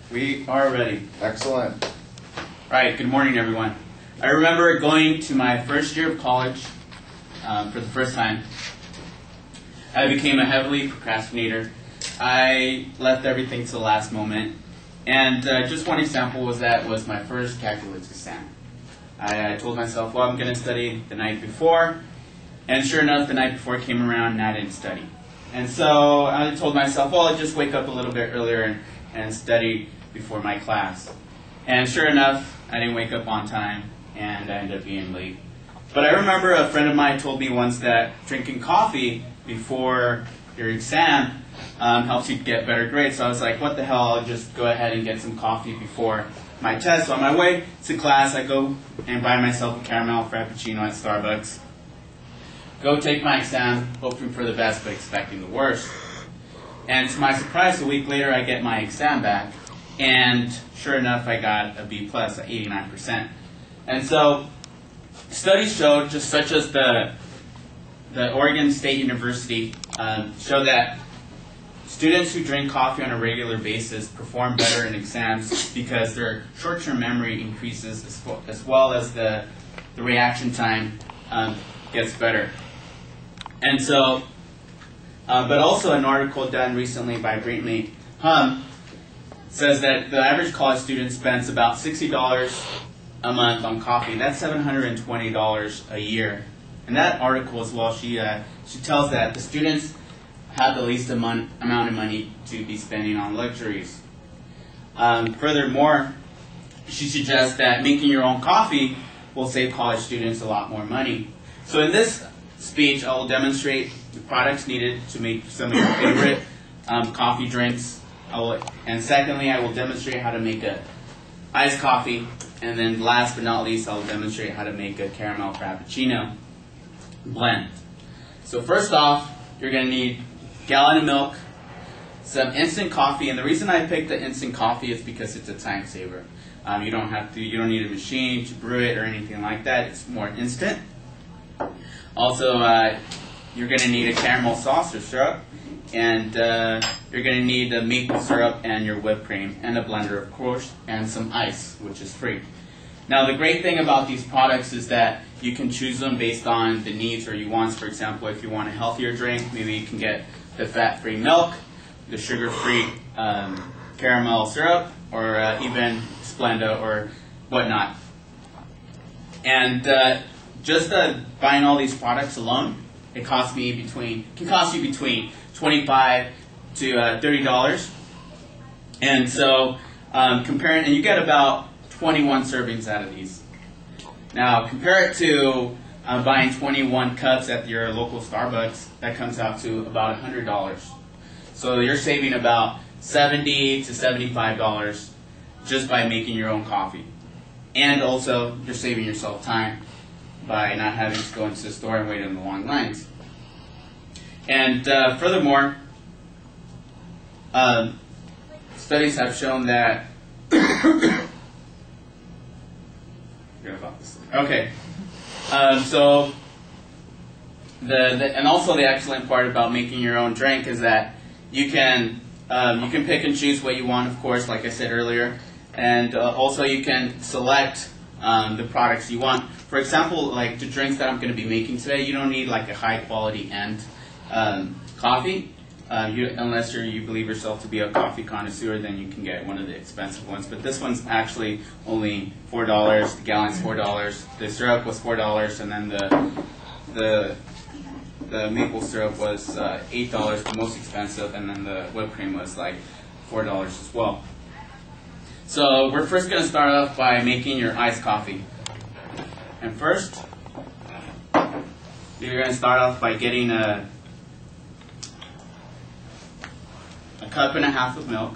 We are ready. Excellent. All right, good morning, everyone. I remember going to my first year of college for the first time. I became a heavily procrastinator. I left everything to the last moment. And just one example was my first calculus exam. I told myself, well, I'm going to study the night before. And sure enough, the night before came around and I didn't study. And so I told myself, well, I'll just wake up a little bit earlier and study before my class. And sure enough, I didn't wake up on time and I ended up being late. But I remember a friend of mine told me once that drinking coffee before your exam helps you get better grades. So I was like, what the hell, I'll just go ahead and get some coffee before my test. So on my way to class, I go and buy myself a caramel frappuccino at Starbucks. Go take my exam, hoping for the best but expecting the worst. And to my surprise, a week later I get my exam back, and sure enough I got a B+, at 89%. And so studies showed, just such as the Oregon State University, show that students who drink coffee on a regular basis perform better in exams because their short-term memory increases as well as the reaction time gets better. And so, but also an article done recently by Brittany Hum says that the average college student spends about $60 a month on coffee. That's $720 a year. And that article as well, she tells that the students have the least amount of money to be spending on luxuries. Furthermore, she suggests that making your own coffee will save college students a lot more money. So in this speech, I will demonstrate the products needed to make some of your favorite coffee drinks. And secondly, I will demonstrate how to make an iced coffee. And then last but not least, I will demonstrate how to make a caramel frappuccino blend. So first off, you're going to need a gallon of milk, some instant coffee. And the reason I picked the instant coffee is because it's a time saver. You don't need a machine to brew it or anything like that. It's more instant. Also, you're going to need a caramel sauce or syrup, and you're going to need the maple syrup and your whipped cream, and a blender, of course, and some ice, which is free. Now, the great thing about these products is that you can choose them based on the needs or your wants. For example, if you want a healthier drink, maybe you can get the fat-free milk, the sugar-free caramel syrup, or even Splenda or whatnot. And just buying all these products alone, it can cost you between $25 to $30. And so and you get about 21 servings out of these. Now compare it to buying 21 cups at your local Starbucks. That comes out to about $100. So you're saving about $70 to $75 just by making your own coffee. And also, you're saving yourself time by not having to go into the store and wait in the long lines. And furthermore, studies have shown that okay. So and also the excellent part about making your own drink is that you can pick and choose what you want, of course, like I said earlier, and also you can select the products you want. For example, like the drinks that I'm going to be making today, you don't need like a high quality end coffee. Unless you believe yourself to be a coffee connoisseur, then you can get one of the expensive ones. But this one's actually only $4. The gallon's $4. The syrup was $4, and then the maple syrup was $8, the most expensive, and then the whipped cream was like $4 as well. So we're first going to start off by making your iced coffee. And first, you're going to start off by getting a cup and a half of milk.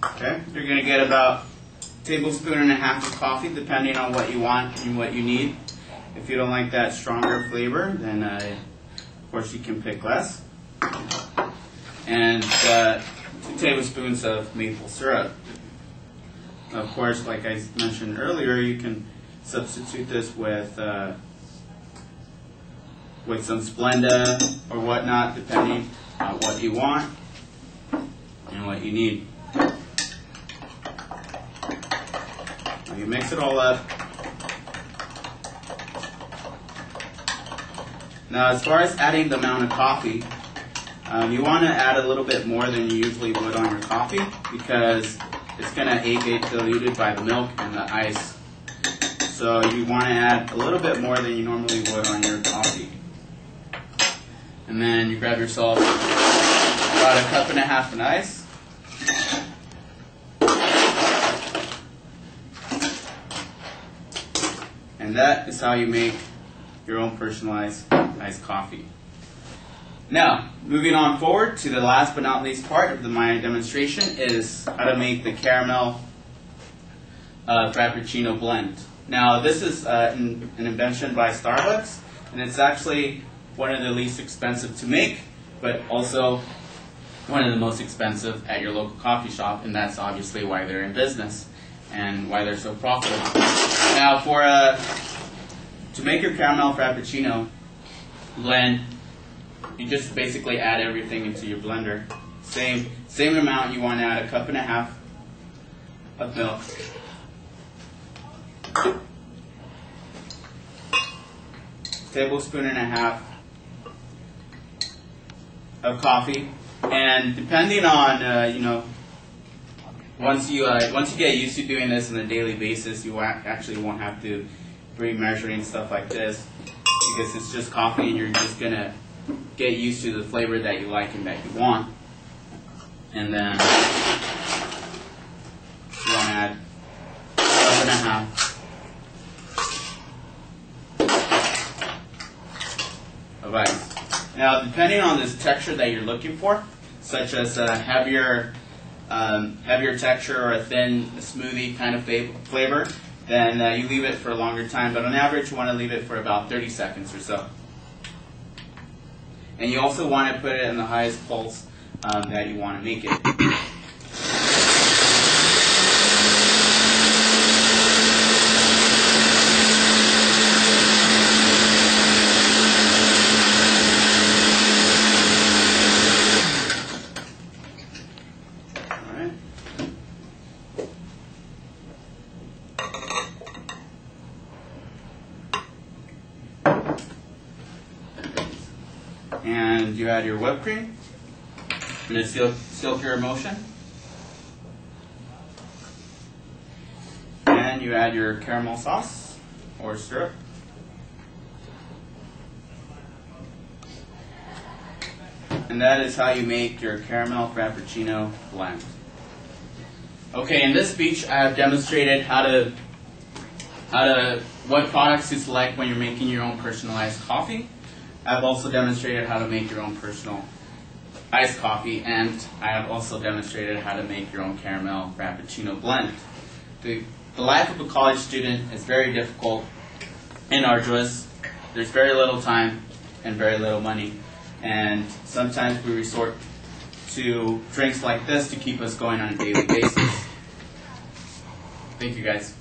Okay, you're going to get about a tablespoon and a half of coffee, depending on what you want and what you need. If you don't like that stronger flavor, then of course you can pick less. And 2 tablespoons of maple syrup. Of course, like I mentioned earlier, you can substitute this with some Splenda or whatnot, depending on what you want and what you need. Now you mix it all up. Now, as far as adding the amount of coffee, you want to add a little bit more than you usually would on your coffee because it's going to get diluted by the milk and the ice. So you want to add a little bit more than you normally would on your coffee. And then you grab yourself about 1.5 cups of ice. And that is how you make your own personalized iced coffee. Now, moving on forward to the last but not least part of my demonstration is how to make the caramel Frappuccino blend. Now, this is an invention by Starbucks, and it's actually one of the least expensive to make, but also one of the most expensive at your local coffee shop, and that's obviously why they're in business and why they're so profitable. Now, to make your caramel Frappuccino blend, you just basically add everything into your blender. Same amount. You want to add 1.5 cups of milk, tablespoon and a half of coffee, and depending on once you get used to doing this on a daily basis, you actually won't have to be measuring stuff like this because it's just coffee and you're just gonna get used to the flavor that you like and that you want. And then you want to add 1.5 of ice. Now, depending on this texture that you're looking for, such as heavier texture or a thin smoothie kind of flavor, then you leave it for a longer time. But on average, you want to leave it for about 30 seconds or so. And you also want to put it in the highest pulse that you want to make it. Alright. And you add your whipped cream in a still pure emulsion. And you add your caramel sauce or syrup. And that is how you make your caramel Frappuccino blend. Okay, in this speech I have demonstrated what products to select when you're making your own personalized coffee. I've also demonstrated how to make your own personal iced coffee, and I have also demonstrated how to make your own caramel Frappuccino blend. The life of a college student is very difficult and arduous. There's very little time and very little money, and sometimes we resort to drinks like this to keep us going on a daily basis. Thank you, guys.